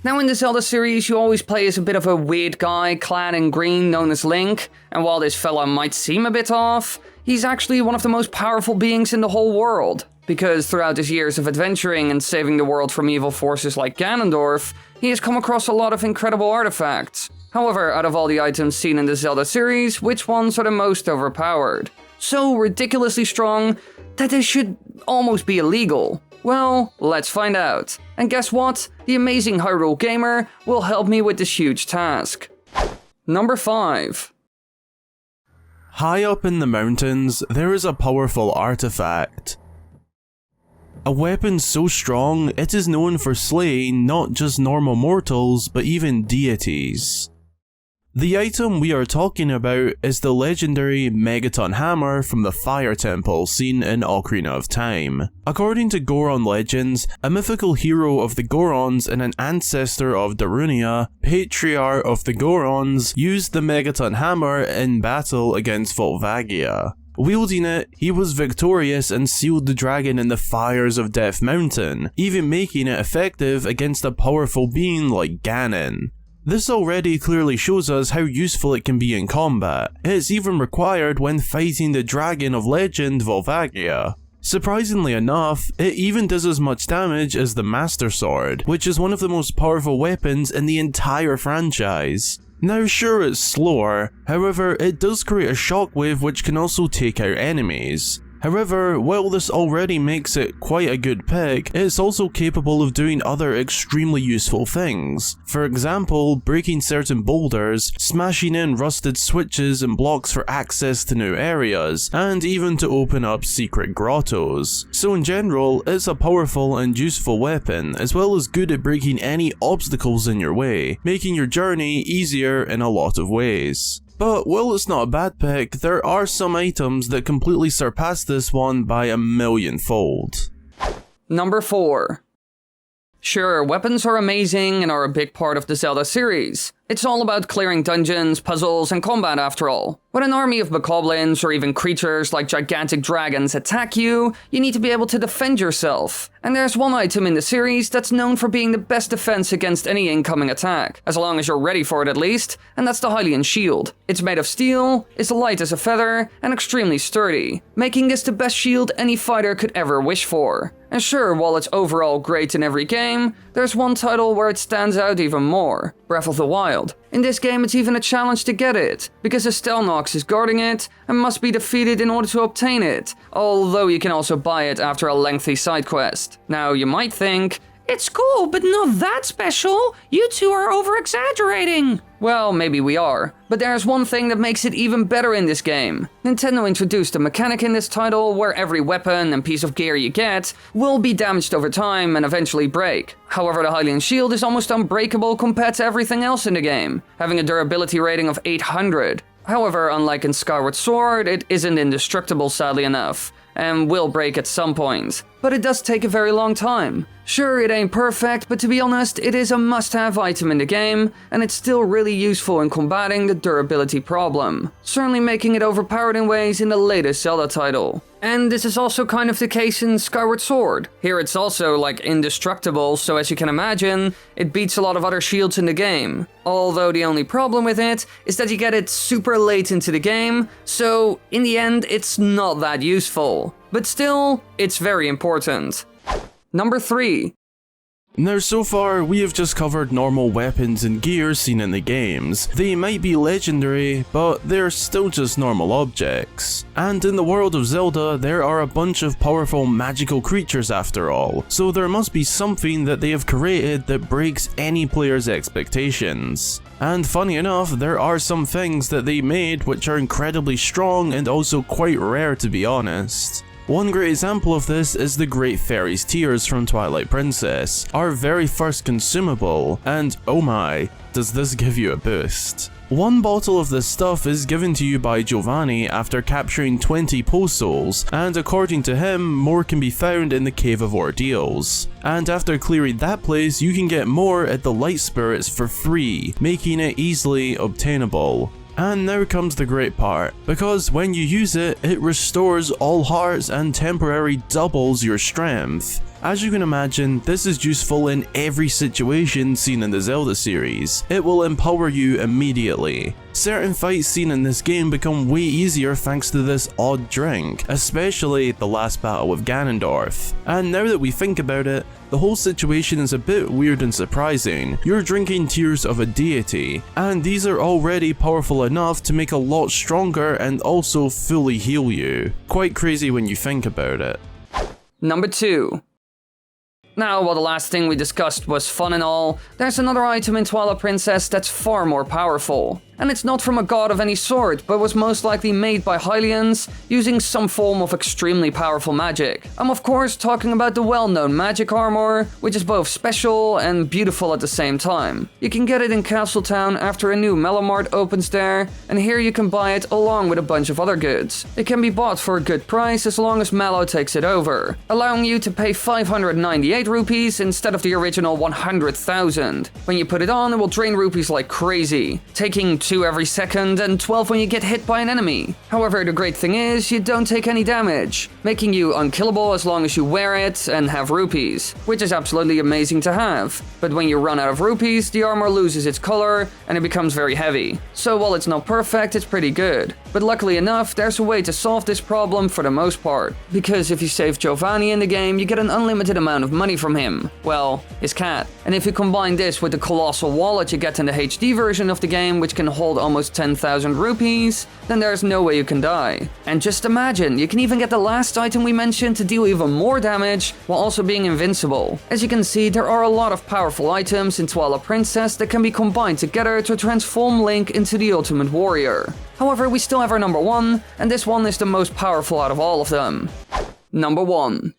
Now in the Zelda series, you always play as a bit of a weird guy clad in green known as Link, and while this fella might seem a bit off, he's actually one of the most powerful beings in the whole world, because throughout his years of adventuring and saving the world from evil forces like Ganondorf, he has come across a lot of incredible artifacts. However, out of all the items seen in the Zelda series, which ones are the most overpowered? So ridiculously strong that they should almost be illegal. Well, let's find out. And guess what? The amazing Hyrule gamer will help me with this huge task. Number 5. High up in the mountains, there is a powerful artifact. A weapon so strong, it is known for slaying not just normal mortals, but even deities. The item we are talking about is the legendary Megaton Hammer from the Fire Temple seen in Ocarina of Time. According to Goron legends, a mythical hero of the Gorons and an ancestor of Darunia, patriarch of the Gorons, used the Megaton Hammer in battle against Volvagia. Wielding it, he was victorious and sealed the dragon in the fires of Death Mountain, even making it effective against a powerful being like Ganon. This already clearly shows us how useful it can be in combat. It's even required when fighting the dragon of legend Volvagia. Surprisingly enough, it even does as much damage as the Master Sword, which is one of the most powerful weapons in the entire franchise. Now sure, it's slower, however it does create a shockwave which can also take out enemies. However, while this already makes it quite a good pick, it's also capable of doing other extremely useful things. For example, breaking certain boulders, smashing in rusted switches and blocks for access to new areas, and even to open up secret grottos. So in general, it's a powerful and useful weapon, as well as good at breaking any obstacles in your way, making your journey easier in a lot of ways. But while it's not a bad pick, there are some items that completely surpass this one by a millionfold. Number 4. Sure, weapons are amazing and are a big part of the Zelda series. It's all about clearing dungeons, puzzles, and combat after all. When an army of bokoblins or even creatures like gigantic dragons attack you, you need to be able to defend yourself. And there's one item in the series that's known for being the best defense against any incoming attack, as long as you're ready for it at least, and that's the Hylian Shield. It's made of steel, is light as a feather, and extremely sturdy, making this the best shield any fighter could ever wish for. And sure, while it's overall great in every game, there's one title where it stands out even more: Breath of the Wild. In this game, it's even a challenge to get it, because a Stelnox is guarding it and must be defeated in order to obtain it, although you can also buy it after a lengthy side quest. Now, you might think, it's cool, but not that special. You two are over-exaggerating. Well, maybe we are, but there's one thing that makes it even better in this game. Nintendo introduced a mechanic in this title where every weapon and piece of gear you get will be damaged over time and eventually break. However, the Hylian Shield is almost unbreakable compared to everything else in the game, having a durability rating of 800. However, unlike in Skyward Sword, it isn't indestructible sadly enough, and will break at some point. But it does take a very long time. Sure, it ain't perfect, but to be honest, it is a must-have item in the game, and it's still really useful in combating the durability problem, certainly making it overpowered in ways in the latest Zelda title. And this is also kind of the case in Skyward Sword. Here it's also like indestructible, so as you can imagine, it beats a lot of other shields in the game. Although the only problem with it is that you get it super late into the game, so in the end it's not that useful. But still, it's very important. Number 3. Now so far, we have just covered normal weapons and gear seen in the games. They might be legendary, but they're still just normal objects. And in the world of Zelda, there are a bunch of powerful magical creatures after all, so there must be something that they have created that breaks any player's expectations. And funny enough, there are some things that they made which are incredibly strong and also quite rare, to be honest. One great example of this is the Great Fairies Tears from Twilight Princess, our very first consumable, and oh my, does this give you a boost. One bottle of this stuff is given to you by Giovanni after capturing 20 post souls, and according to him, more can be found in the Cave of Ordeals. And after clearing that place, you can get more at the Light Spirits for free, making it easily obtainable. And now comes the great part, because when you use it, it restores all hearts and temporarily doubles your strength. As you can imagine, this is useful in every situation seen in the Zelda series. It will empower you immediately. Certain fights seen in this game become way easier thanks to this odd drink, especially the last battle with Ganondorf. And now that we think about it, the whole situation is a bit weird and surprising. You're drinking tears of a deity, and these are already powerful enough to make a lot stronger and also fully heal you. Quite crazy when you think about it. Number 2. Now, while the last thing we discussed was fun and all, there's another item in Twilight Princess that's far more powerful. And it's not from a god of any sort, but was most likely made by Hylians using some form of extremely powerful magic. I'm of course talking about the well-known magic armor, which is both special and beautiful at the same time. You can get it in Castletown after a new Mellowmart opens there, and here you can buy it along with a bunch of other goods. It can be bought for a good price as long as Mellow takes it over, allowing you to pay 598 rupees instead of the original 100,000. When you put it on, it will drain rupees like crazy, taking 2 every second and 12 when you get hit by an enemy. However, the great thing is you don't take any damage, making you unkillable as long as you wear it and have rupees, which is absolutely amazing to have. But when you run out of rupees, the armor loses its color and it becomes very heavy. So while it's not perfect, it's pretty good. But luckily enough, there's a way to solve this problem for the most part, because if you save Giovanni in the game, you get an unlimited amount of money from him. Well, his cat. And if you combine this with the colossal wallet you get in the HD version of the game, which can hold almost 10,000 rupees, then there's no way you can die. And just imagine, you can even get the last item we mentioned to deal even more damage while also being invincible. As you can see, there are a lot of powerful items in Twilight Princess that can be combined together to transform Link into the ultimate warrior. However, we still have our number 1, and this one is the most powerful out of all of them. Number 1.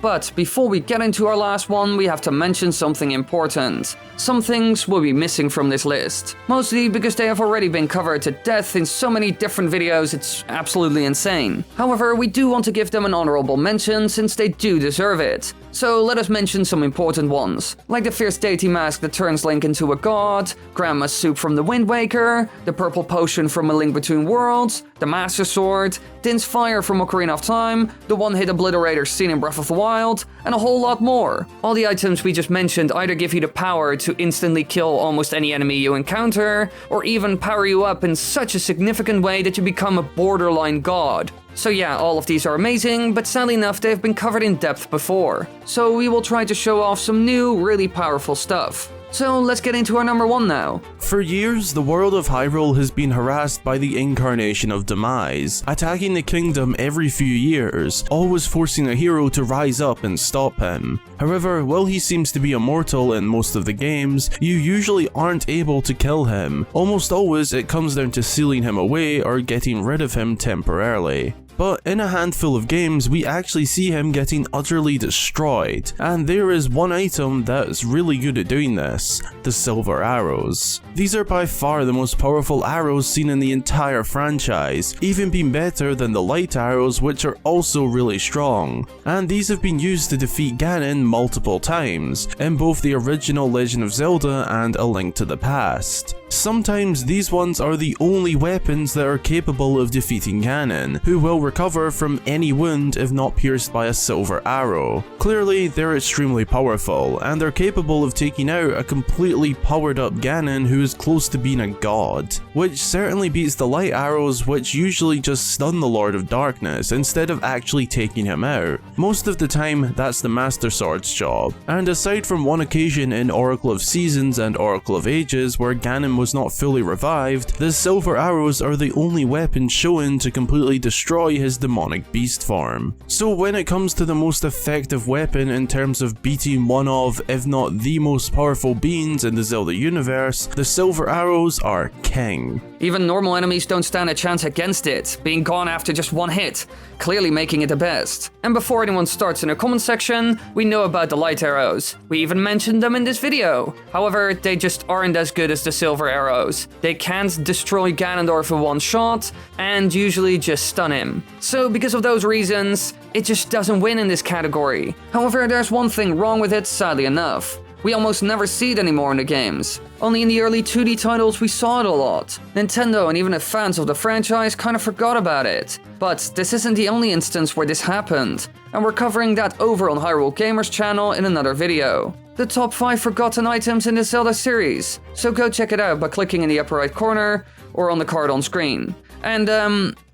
But before we get into our last one, we have to mention something important. Some things will be missing from this list, mostly because they have already been covered to death in so many different videos, it's absolutely insane. However, we do want to give them an honorable mention since they do deserve it. So let us mention some important ones, like the fierce deity mask that turns Link into a god, Grandma's soup from the Wind Waker, the purple potion from A Link Between Worlds, the Master Sword, Din's fire from Ocarina of Time, the one-hit obliterator seen in Breath of the Wild, and a whole lot more. All the items we just mentioned either give you the power to instantly kill almost any enemy you encounter, or even power you up in such a significant way that you become a borderline god. So yeah, all of these are amazing, but sadly enough they've been covered in depth before. So we will try to show off some new, really powerful stuff. So let's get into our number 1 now. For years, the world of Hyrule has been harassed by the incarnation of Demise, attacking the kingdom every few years, always forcing a hero to rise up and stop him. However, while he seems to be immortal in most of the games, you usually aren't able to kill him. Almost always it comes down to sealing him away or getting rid of him temporarily. But in a handful of games, we actually see him getting utterly destroyed, and there is one item that is really good at doing this: the silver arrows. These are by far the most powerful arrows seen in the entire franchise, even being better than the light arrows, which are also really strong. And these have been used to defeat Ganon multiple times, in both the original Legend of Zelda and A Link to the Past. Sometimes these ones are the only weapons that are capable of defeating Ganon, who will recover from any wound if not pierced by a silver arrow. Clearly, they're extremely powerful, and they're capable of taking out a completely powered up Ganon who is close to being a god, which certainly beats the light arrows, which usually just stun the Lord of Darkness instead of actually taking him out. Most of the time, that's the Master Sword's job, and aside from one occasion in Oracle of Seasons and Oracle of Ages where Ganon was not fully revived, the silver arrows are the only weapon shown to completely destroy his demonic beast form. So when it comes to the most effective weapon in terms of beating one of, if not the most powerful beings in the Zelda universe, the silver arrows are king. Even normal enemies don't stand a chance against it, being gone after just one hit, clearly making it the best. And before anyone starts in the comment section, we know about the light arrows. We even mentioned them in this video. However, they just aren't as good as the silver arrows. They can't destroy Ganondorf in one shot, and usually just stun him. So because of those reasons, it just doesn't win in this category. However, there's one thing wrong with it, sadly enough. We almost never see it anymore in the games. Only in the early 2D titles we saw it a lot. Nintendo and even the fans of the franchise kind of forgot about it. But this isn't the only instance where this happened. and we're covering that over on Hyrule Gamer's channel in another video. The top 5 forgotten items in the Zelda series, so go check it out by clicking in the upper right corner or on the card on screen. And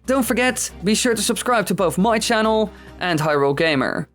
don't forget, be sure to subscribe to both my channel and Hyrule Gamer.